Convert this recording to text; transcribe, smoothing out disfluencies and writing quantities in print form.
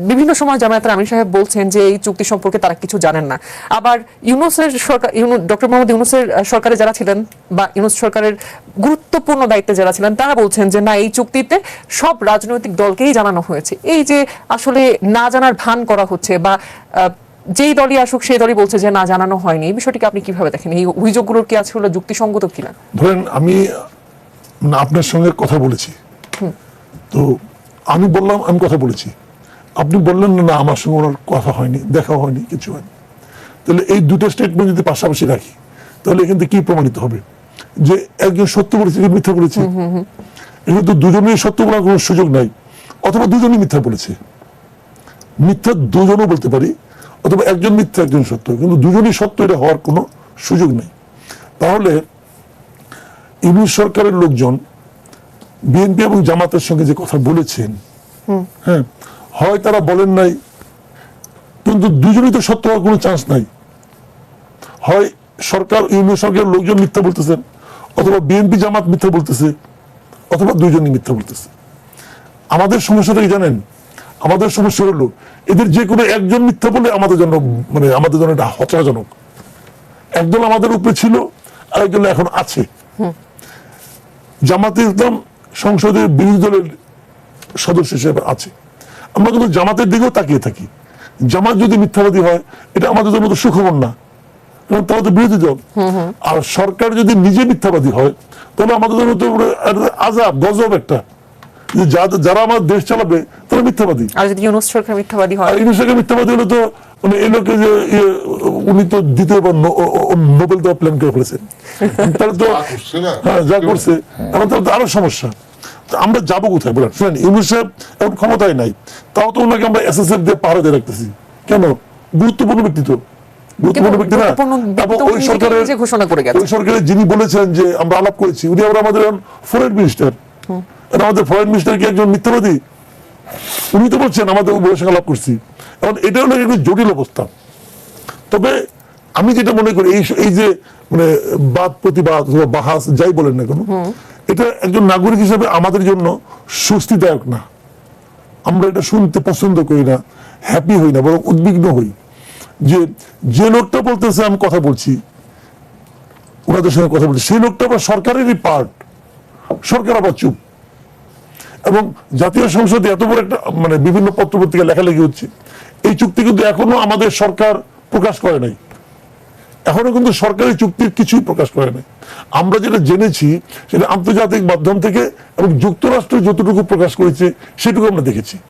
বিভিন্ন সময় জামায়াতের আমির সাহেব বলছেন যে এই চুক্তি সম্পর্কে তারা কিছু জানেন না। আবার ইউনূসের সরকার, ডক্টর মোহাম্মদ ইউনূসের সরকারে যারা ছিলেন বা ইউনূস সরকারের গুরুত্বপূর্ণ দায়িত্বে যারা ছিলেন তারা বলছেন যে না, এই চুক্তিতে সব রাজনৈতিক দলকেই জানানো হয়েছে। এই যে আসলে না জানার ভান করা হচ্ছে বা যেই দলই আসুক সেই দলই বলছে যে না, জানানো হয়নি, এই বিষয়টিকে আপনি কিভাবে দেখেন? এই অভিযোগগুলোর কি আসলে যুক্তিসঙ্গত কিনা? ধরেন আমি আপনার সঙ্গে কথা বলেছি, তো আমি বললাম আমি কথা বলেছি, আপনি বললেন না আমার সঙ্গে ওনার কথা হয়নি, দেখা হয়নি, কিছু হয়নি। তাহলে এই দুটো স্টেটমেন্ট যদি পাশাপাশি রাখি তাহলে এখান থেকে কি প্রমাণিত হবে? যে একজন সত্য বলেছে, মিথ্যা বলেছে। এখানে তো দুজনেই সত্য বলার কোনো সুযোগ নাই, অথবা দুজনই মিথ্যা বলেছে। মিথ্যা দুজনও বলতে পারি, অথবা একজন মিথ্যা একজন সত্য, কিন্তু দুজনই সত্য এটা হওয়ার কোনো সুযোগ নেই। তাহলে ইউনূস সরকারের লোকজন বিএনপি এবং জামাতের সঙ্গে যে কথা বলেছেন, হ্যাঁ, হয় তারা বলেন নাই, কিন্তু দুজনই তো সত্য হওয়ার কোনো চান্স নাই। হয় সরকার, ইউনূস সরকারের লোকজন মিথ্যা বলতেছেন, অথবা বিএনপি জামাত মিথ্যা বলতেছে, অথবা দুইজনই মিথ্যা বলতেছে। আমাদের সমস্যাটা কি জানেন? আমাদের সমস্যা হলো এদের যে কোনো একজন মিথ্যা বলে আমাদের জন্য এটা হতাশাজনক। একদল আমাদের উপরে ছিল, আরেকজন এখন আছে। জামাতে ইসলাম সংসদের বিরোধী দলের সদস্য হিসেবে আছে। আমরা কিন্তু জামাতের দিকেও তাকিয়ে থাকি। জামাত যদি মিথ্যাবাদী হয় এটা আমাদের জন্য তো সুখবর না, কারণ তারা তো বিরোধী দল। আর সরকার যদি নিজে মিথ্যাবাদী হয় তাহলে আমাদের জন্য তো আযাব, গজব একটা, যে যারা আমার দেশ চালাবে তারা মিথ্যাবাদী। আর যদি ইউনূস সরকার মিথ্যাবাদী হয়, ইউনূস সরকার মিথ্যাবাদী হলে তো মানে এই লোকে যে উনি তো দ্বিতীয়বার নোবেল দেওয়া প্ল্যান করে ফেলেছেন, তাহলে তো যা করছে এখন তো আরো সমস্যা। আমরা যাবো কোথায় বলেন? শুনেন, ইউনূস সাহেব এখন ক্ষমতায় নাই, তাও তো ওনাকে আমরা এসএসএফ দিয়ে পাহারা দিয়ে রাখতেছি কেন? গুরুত্বপূর্ণ ব্যক্তি তো, গুরুত্বপূর্ণ ব্যক্তি না? ওই সরকারের যিনি বলেছেন যে আমরা আলাপ করেছি, উনি আবার আমাদের ফরেন মিনিস্টার। আমাদের ফরেন মিনিস্টার কি একজন মিথ্যাবাদী? উনি তো বলছেন আমাদের উভয়ের সঙ্গে আলাপ করছি। এখন এটা হলো একটি জটিল অবস্থা। তবে আমি যেটা মনে করি, এই যে মানে বাদ প্রতিবাদ, বাহাস যাই বলেন না কেন, এটা একজন নাগরিক হিসেবে আমাদের জন্য স্বস্তিদায়ক না। আমরা এটা শুনতে পছন্দ করি না, হ্যাপি হই না, বরং উদ্বিগ্ন হই যে লোকটা বলতেছে আমি কথা বলছি, ওনাদের সঙ্গে কথা বলছি, সেই লোকটা আবার সরকারেরই পার্ট, সরকার আবার চুপ। এবং জাতীয় সংসদে এত বড় একটা মানে বিভিন্ন পত্রপত্রিকা লেখালেখি হচ্ছে, এই চুক্তি কিন্তু এখনো আমাদের সরকার প্রকাশ করে নাই। এখনো কিন্তু সরকারি চুক্তির কিছুই প্রকাশ করে নাই। আমরা যেটা জেনেছি সেটা আন্তর্জাতিক মাধ্যম থেকে এবং যুক্তরাষ্ট্র যতটুকু প্রকাশ করেছে সেটুকু আমরা দেখেছি।